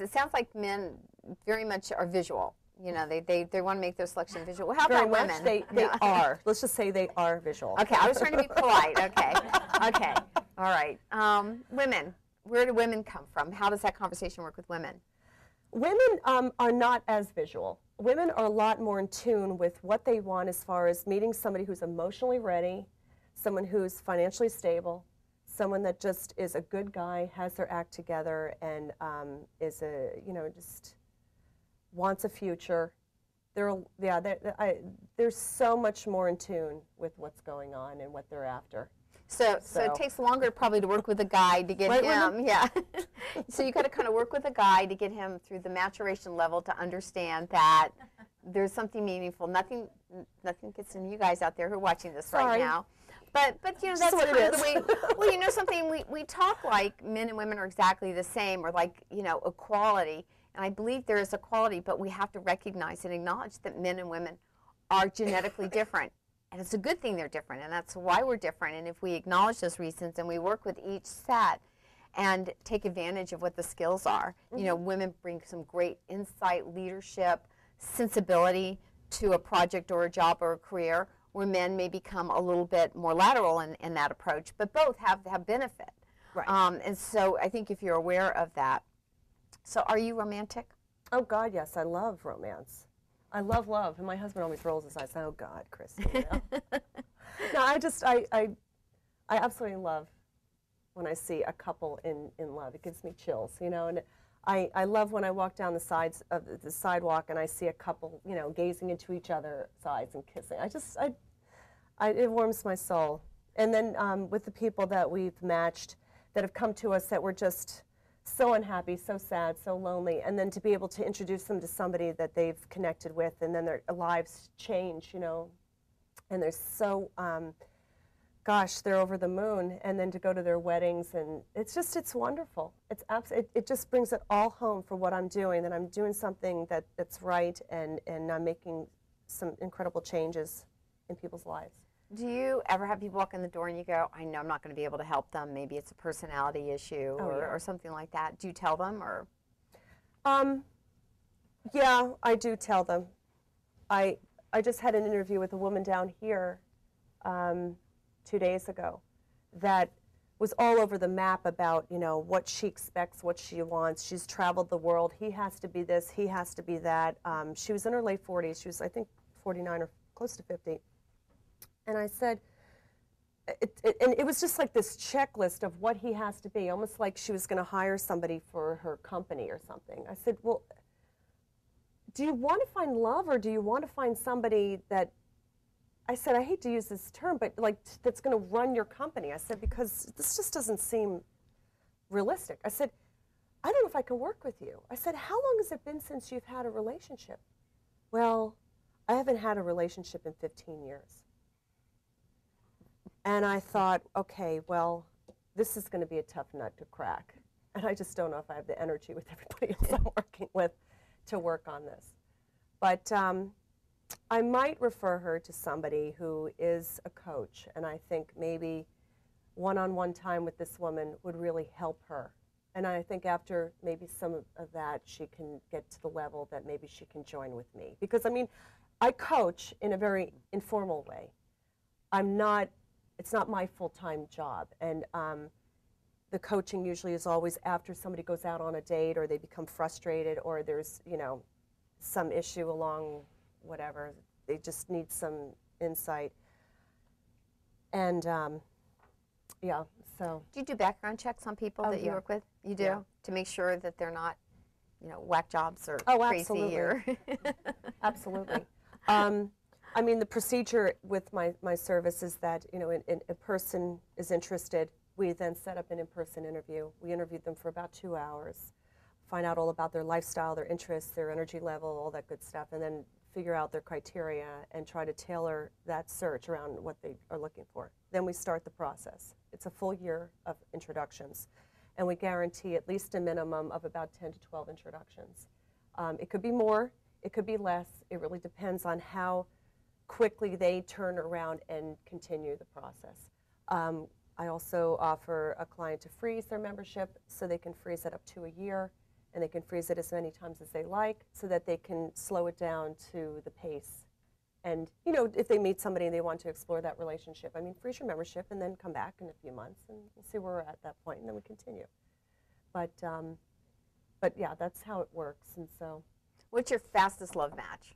it sounds like men very much are visual. You know, they want to make their selection visual. How Very about much. women? They are. Let's just say they are visual. Okay, I was trying to be polite. Okay, okay, all right. Women, where do women come from? How does that conversation work with women? Women are not as visual. Women are a lot more in tune with what they want as far as meeting somebody who's emotionally ready, someone who's financially stable, someone that just is a good guy, has their act together, and is a, you know, just wants a future. They're so much more in tune with what's going on and what they're after. So it takes longer probably to work with a guy to get him, yeah. So you got to kind of work with a guy to get him through the maturation level to understand that there's something meaningful. Nothing gets in you guys out there who are watching this right now. But you know, that's what kind it of the way, well, you know something, we talk like men and women are exactly the same, or like, you know, equality. And I believe there is equality, but we have to recognize and acknowledge that men and women are genetically different. And it's a good thing they're different, and that's why we're different. And if we acknowledge those reasons and we work with each set and take advantage of what the skills are, you know, women bring some great insight, leadership, sensibility to a project or a job or a career, where men may become a little bit more lateral in that approach, but both have benefit. Right. And so I think if you're aware of that. So are you romantic? Oh, God, yes. I love romance. I love love. And my husband always rolls his eyes. Oh, God, Christy. You know? No, I absolutely love when I see a couple in love. It gives me chills, you know. And I love when I walk down the sides of the sidewalk and I see a couple, you know, gazing into each other's eyes and kissing. It warms my soul. And then with the people that we've matched that have come to us that were just so unhappy, so sad, so lonely, and then to be able to introduce them to somebody that they've connected with, and then their lives change, you know, and they're so, gosh, they're over the moon, and then to go to their weddings, and it's wonderful. It just brings it all home for what I'm doing, that I'm doing something that's right, and I'm making some incredible changes in people's lives. Do you ever have people walk in the door and you go, I know I'm not going to be able to help them, maybe it's a personality issue or something like that? Do you tell them, or? Yeah, I do tell them. I just had an interview with a woman down here 2 days ago that was all over the map about, you know, what she expects, what she wants. She's traveled the world. He has to be this, he has to be that. She was in her late 40s. She was, I think, 49 or close to 50. And I said, and it was just like this checklist of what he has to be, almost like she was going to hire somebody for her company or something. I said, well, do you want to find love, or do you want to find somebody that, I said, I hate to use this term, but like that's going to run your company. I said, because this just doesn't seem realistic. I said, I don't know if I can work with you. I said, how long has it been since you've had a relationship? Well, I haven't had a relationship in 15 years. And I thought, okay, well, this is going to be a tough nut to crack. And I just don't know if I have the energy with everybody else I'm working with to work on this. But I might refer her to somebody who is a coach. And I think maybe one-on-one time with this woman would really help her. And I think after maybe some of that, she can get to the level that maybe she can join with me. Because, I mean, I coach in a very informal way. It's not my full-time job, and the coaching usually is always after somebody goes out on a date, or they become frustrated, or there's, you know, some issue along whatever. They just need some insight. And yeah, so. Do you do background checks on people that you work with? You do? Yeah. To make sure that they're not, you know, whack jobs or crazy? Absolutely. Or Absolutely. I mean, the procedure with my service is that, you know, a person is interested. We then set up an in-person interview. We interviewed them for about 2 hours, find out all about their lifestyle, their interests, their energy level, all that good stuff, and then figure out their criteria and try to tailor that search around what they are looking for. Then we start the process. It's a full year of introductions, and we guarantee at least a minimum of about 10 to 12 introductions. It could be more, it could be less. It really depends on how quickly they turn around and continue the process. I also offer a client to freeze their membership, so they can freeze it up to a year, and they can freeze it as many times as they like so that they can slow it down to the pace. And, you know, if they meet somebody and they want to explore that relationship, I mean, freeze your membership and then come back in a few months and we'll see where we're at that point, and then we continue. But yeah, that's how it works. And so, What's your fastest love match?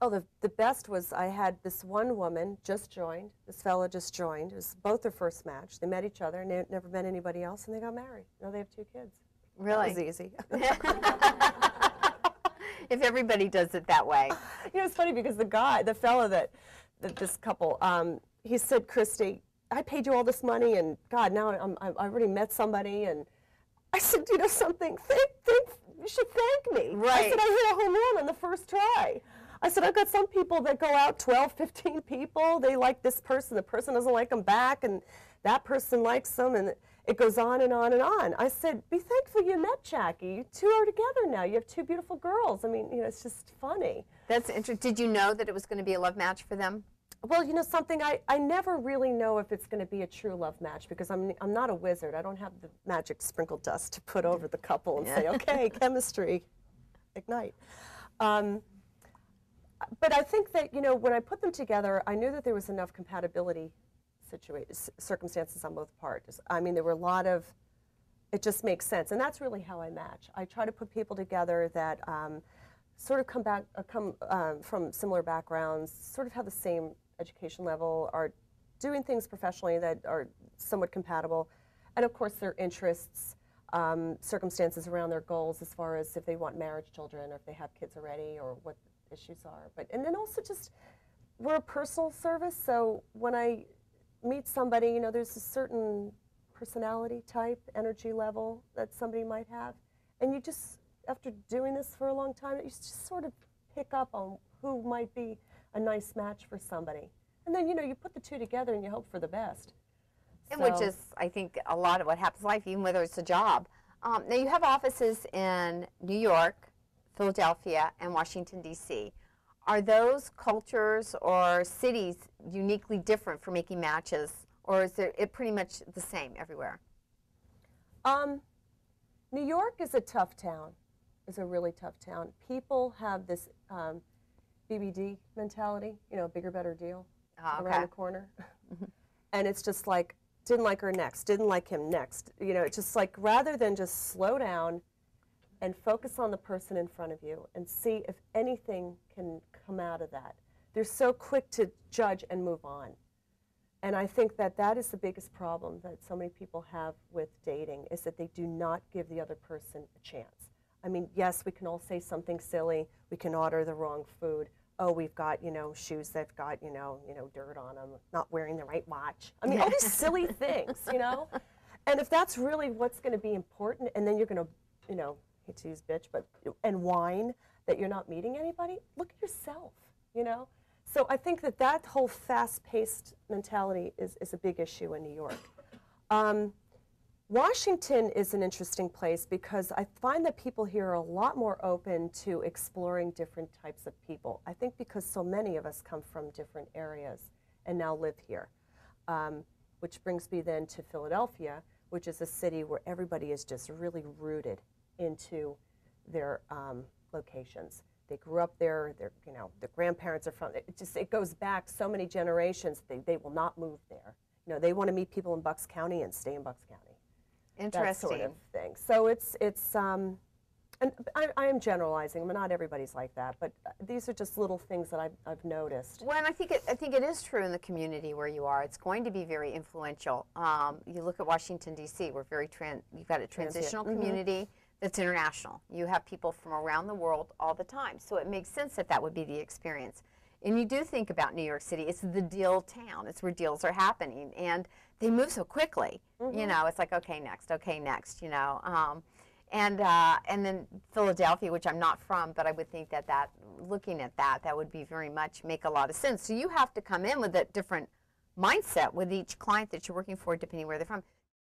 oh, the best was I had this one woman just joined, this fella just joined. It was both their first match. They met each other, and they never met anybody else, and they got married. Now they have 2 kids. Really? That was easy. If everybody does it that way. You know, it's funny because the fella that this couple, he said, Christy, I paid you all this money, and God, now I already met somebody, and I said, you know something, you should thank me. Right. I said, I hit a home run on the first try. I said, I've got some people that go out 12, 15 people. They like this person. The person doesn't like them back, and that person likes them, and it goes on and on and on. I said, be thankful you met Jackie. You 2 are together now. You have 2 beautiful girls. I mean, you know, it's just funny. That's interesting. Did you know that it was going to be a love match for them? Well, you know something, I never really know if it's going to be a true love match because I'm not a wizard. I don't have the magic sprinkle dust to put over the couple and say, okay, chemistry, ignite. But I think that, you know, when I put them together, I knew that there was enough compatibility circumstances on both parts. I mean, there were a lot of, it just makes sense. And that's really how I match. I try to put people together that sort of come from similar backgrounds, sort of have the same education level, are doing things professionally that are somewhat compatible, and of course their interests, circumstances around their goals as far as if they want marriage, children, or if they have kids already, or what issues are. And then also just, we're a personal service, so when I meet somebody, you know, there's a certain personality type, energy level that somebody might have, and you just, after doing this for a long time, you just sort of pick up on who might be a nice match for somebody. And then, you know, you put the 2 together and you hope for the best. And which is, I think, a lot of what happens in life, even whether it's a job. Now, you have offices in New York, Philadelphia, and Washington, D.C. Are those cultures or cities uniquely different for making matches, or is it pretty much the same everywhere? New York is a tough town. It's a really tough town. People have this BBD mentality, you know, bigger, better deal around the corner. And it's just like, didn't like her next, didn't like him next. You know, it's just like, rather than just slow down and focus on the person in front of you and see if anything can come out of that. They're so quick to judge and move on. And I think that that is the biggest problem that so many people have with dating, is that they do not give the other person a chance. I mean, yes, we can all say something silly. We can order the wrong food. Oh, we've got, you know, shoes that've got, you know, dirt on them, not wearing the right watch. I mean, all these silly things, you know? And if that's really what's going to be important, and then you're going to, you know, hate to use bitch, but, and whine that you're not meeting anybody, look at yourself, you know? So I think that that whole fast-paced mentality is a big issue in New York. Washington is an interesting place because I find that people here are a lot more open to exploring different types of people. I think because so many of us come from different areas and now live here. Which brings me then to Philadelphia, which is a city where everybody is just really rooted into their locations. They grew up there, their grandparents are from, it goes back so many generations, they will not move there. You know, they want to meet people in Bucks County and stay in Bucks County. Interesting. That sort of thing. So it's and I am generalizing, not everybody's like that, but these are just little things that I've noticed. Well, and I think it is true in the community where you are. It's going to be very influential. You look at Washington, D.C., we're you've got a transitional community that's international. You have people from around the world all the time, so it makes sense that that would be the experience. And you do think about New York City, it's the deal town. It's where deals are happening, and they move so quickly. You know, it's like, okay, next, you know. And then Philadelphia, which I'm not from, but I would think that looking at that would be very much make a lot of sense. So you have to come in with a different mindset with each client that you're working for, depending where they're from.